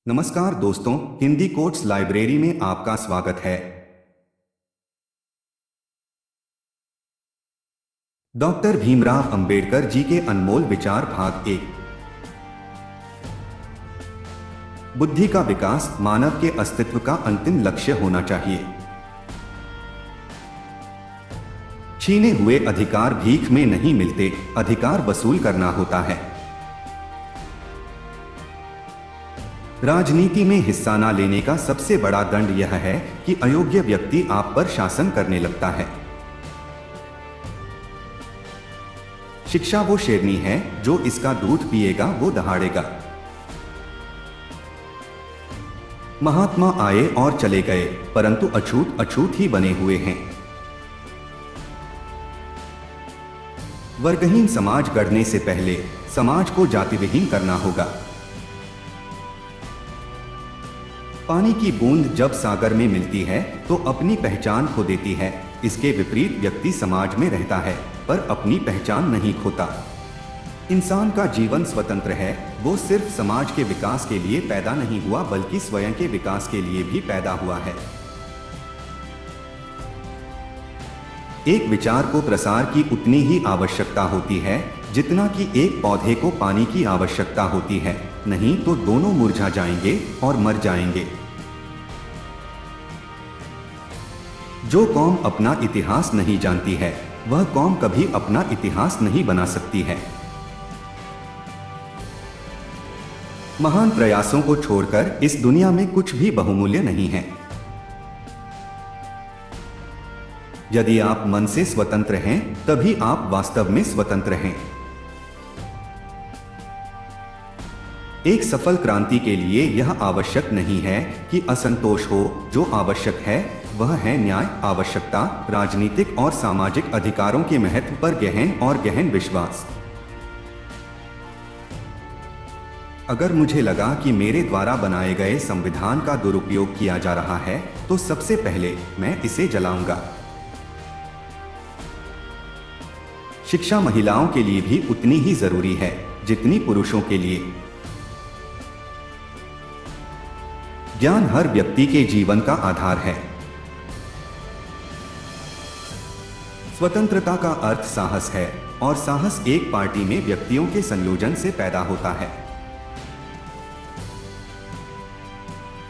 नमस्कार दोस्तों, Hindi quotes library में आपका स्वागत है। डॉक्टर भीमराव अंबेडकर जी के अनमोल विचार भाग 1। बुद्धि का विकास मानव के अस्तित्व का अंतिम लक्ष्य होना चाहिए। छीने हुए अधिकार भीख में नहीं मिलते, अधिकार वसूल करना होता है। राजनीति में हिस्सा न लेने का सबसे बड़ा दंड यह है कि अयोग्य व्यक्ति आप पर शासन करने लगता है। शिक्षा वो शेरनी है, जो इसका दूध पिएगा वो दहाड़ेगा। महात्मा आए और चले गए, परंतु अछूत अछूत ही बने हुए हैं। वर्गहीन समाज गढ़ने से पहले समाज को जातिविहीन करना होगा। पानी की बूंद जब सागर में मिलती है तो अपनी पहचान खो देती है। इसके विपरीत व्यक्ति समाज में रहता है पर अपनी पहचान नहीं खोता। इंसान का जीवन स्वतंत्र है, वो सिर्फ समाज के विकास के लिए पैदा नहीं हुआ बल्कि स्वयं के विकास के लिए भी पैदा हुआ है। एक विचार को प्रसार की उतनी ही आवश्यकता होती है जितना कि एक पौधे को पानी की आवश्यकता होती है, नहीं तो दोनों मुरझा जाएंगे और मर जाएंगे। जो कौम अपना इतिहास नहीं जानती है, वह कौम कभी अपना इतिहास नहीं बना सकती है। महान प्रयासों को छोड़कर इस दुनिया में कुछ भी बहुमूल्य नहीं है। यदि आप मन से स्वतंत्र हैं, तभी आप वास्तव में स्वतंत्र हैं। एक सफल क्रांति के लिए यह आवश्यक नहीं है कि असंतोष हो। जो आवश्यक है वह है न्याय, आवश्यकता, राजनीतिक और सामाजिक अधिकारों के महत्व पर गहन विश्वास। अगर मुझे लगा कि मेरे द्वारा बनाए गए संविधान का दुरुपयोग किया जा रहा है, तो सबसे पहले मैं इसे जलाऊंगा। शिक्षा महिलाओं के लिए भी उतनी ही जरूरी है जितनी पुरुषों के लिए। ज्ञान हर व्यक्ति के जीवन का आधार है। स्वतंत्रता का अर्थ साहस है, और साहस एक पार्टी में व्यक्तियों के संयोजन से पैदा होता है।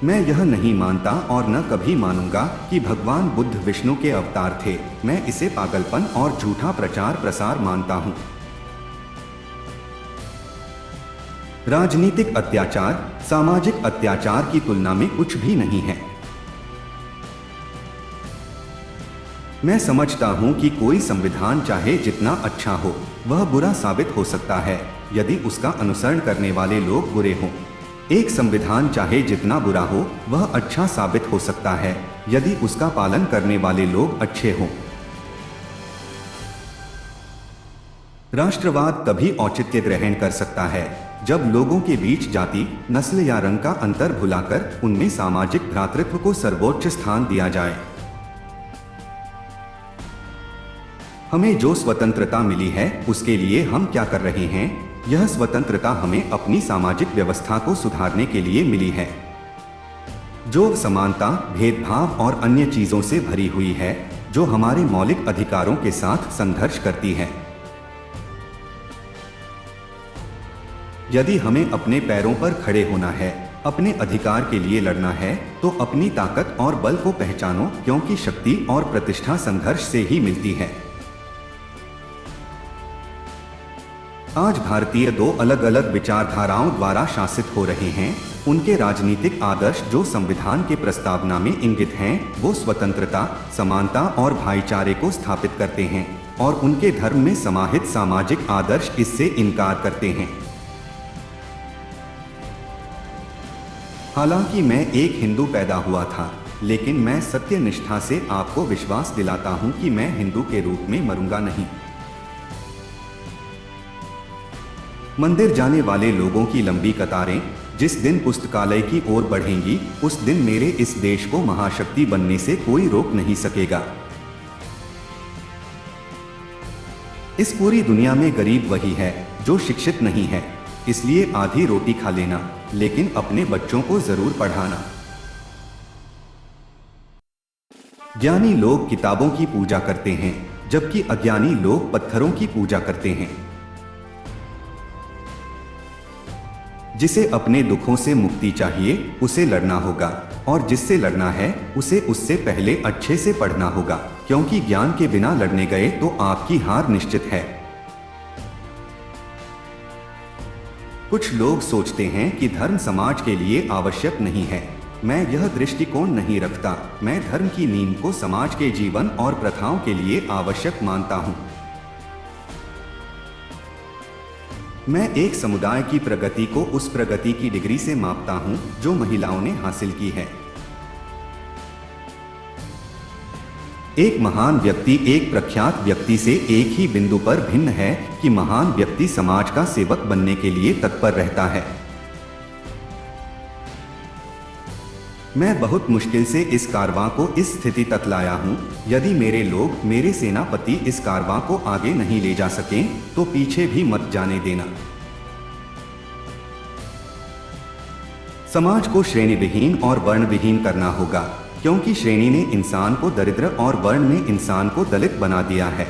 मैं यह नहीं मानता और न कभी मानूंगा कि भगवान बुद्ध विष्णु के अवतार थे। मैं इसे पागलपन और झूठा प्रचार प्रसार मानता हूं। राजनीतिक अत्याचार सामाजिक अत्याचार की तुलना में कुछ भी नहीं है। मैं समझता हूं कि कोई संविधान चाहे जितना अच्छा हो, वह बुरा साबित हो सकता है यदि उसका अनुसरण करने वाले लोग बुरे हों। एक संविधान चाहे जितना बुरा हो, वह अच्छा साबित हो सकता है यदि उसका पालन करने वाले लोग अच्छे हों। राष्ट्रवाद तभी औचित्य ग्रहण कर सकता है जब लोगों के बीच जाति, नस्ल या रंग का अंतर भुलाकर उनमें सामाजिक भ्रातृत्व को सर्वोच्च स्थान दिया जाए। हमें जो स्वतंत्रता मिली है उसके लिए हम क्या कर रहे हैं? यह स्वतंत्रता हमें अपनी सामाजिक व्यवस्था को सुधारने के लिए मिली है, जो समानता, भेदभाव और अन्य चीजों से भरी हुई है, जो हमारे मौलिक अधिकारों के साथ संघर्ष करती है। यदि हमें अपने पैरों पर खड़े होना है, अपने अधिकार के लिए लड़ना है, तो अपनी ताकत और बल को पहचानो, क्योंकि शक्ति और प्रतिष्ठा संघर्ष से ही मिलती है। आज भारतीय दो अलग अलग विचारधाराओं द्वारा शासित हो रहे हैं। उनके राजनीतिक आदर्श जो संविधान के प्रस्तावना में इंगित हैं, वो स्वतंत्रता, समानता और भाईचारे को स्थापित करते हैं, और उनके धर्म में समाहित सामाजिक आदर्श इससे इनकार करते हैं। हालांकि मैं एक हिंदू पैदा हुआ था, लेकिन मैं सत्य निष्ठा से आपको विश्वास दिलाता हूं कि मैं हिंदू के रूप में मरूंगा नहीं। मंदिर जाने वाले लोगों की लंबी कतारें जिस दिन पुस्तकालय की ओर बढ़ेंगी, उस दिन मेरे इस देश को महाशक्ति बनने से कोई रोक नहीं सकेगा। इस पूरी दुनिया में गरीब वही है जो शिक्षित नहीं है, इसलिए आधी रोटी खा लेना, लेकिन अपने बच्चों को जरूर पढ़ाना। ज्ञानी लोग किताबों की पूजा करते हैं, जबकि अज्ञानी लोग पत्थरों की पूजा करते हैं। जिसे अपने दुखों से मुक्ति चाहिए उसे लड़ना होगा, और जिससे लड़ना है उसे उससे पहले अच्छे से पढ़ना होगा, क्योंकि ज्ञान के बिना लड़ने गए तो आपकी हार निश्चित है। कुछ लोग सोचते हैं कि धर्म समाज के लिए आवश्यक नहीं है। मैं यह दृष्टिकोण नहीं रखता। मैं धर्म की नींव को समाज के जीवन और प्रथाओं के लिए आवश्यक मानता हूँ। मैं एक समुदाय की प्रगति को उस प्रगति की डिग्री से मापता हूँ जो महिलाओं ने हासिल की है। एक महान व्यक्ति एक प्रख्यात व्यक्ति से एक ही बिंदु पर भिन्न है कि महान व्यक्ति समाज का सेवक बनने के लिए तत्पर रहता है। मैं बहुत मुश्किल से इस कारवां को इस स्थिति तक लाया हूं। यदि मेरे लोग, मेरे सेनापति इस कारवां को आगे नहीं ले जा सकें, तो पीछे भी मत जाने देना। समाज को श्रेणी विहीन और वर्ण विहीन करना होगा, क्योंकि श्रेणी ने इंसान को दरिद्र और वर्ण ने इंसान को दलित बना दिया है।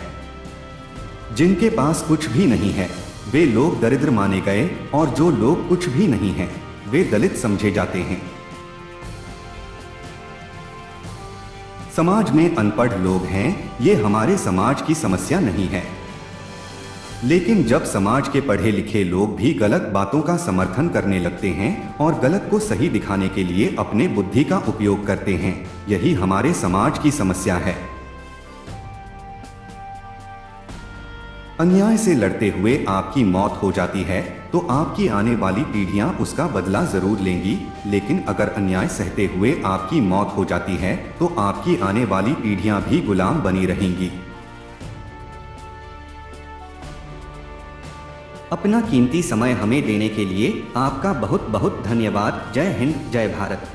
जिनके पास कुछ भी नहीं है वे लोग दरिद्र माने गए, और जो लोग कुछ भी नहीं हैं वे दलित समझे जाते हैं। समाज में अनपढ़ लोग हैं, ये हमारे समाज की समस्या नहीं है। लेकिन जब समाज के पढ़े लिखे लोग भी गलत बातों का समर्थन करने लगते हैं और गलत को सही दिखाने के लिए अपने बुद्धि का उपयोग करते हैं, यही हमारे समाज की समस्या है। अन्याय से लड़ते हुए आपकी मौत हो जाती है तो आपकी आने वाली पीढ़ियां उसका बदला जरूर लेंगी, लेकिन अगर अन्याय सहते हुए आपकी मौत हो जाती है तो आपकी आने वाली पीढ़ियां भी गुलाम बनी रहेंगी। अपना कीमती समय हमें देने के लिए आपका बहुत बहुत धन्यवाद। जय हिंद, जय भारत।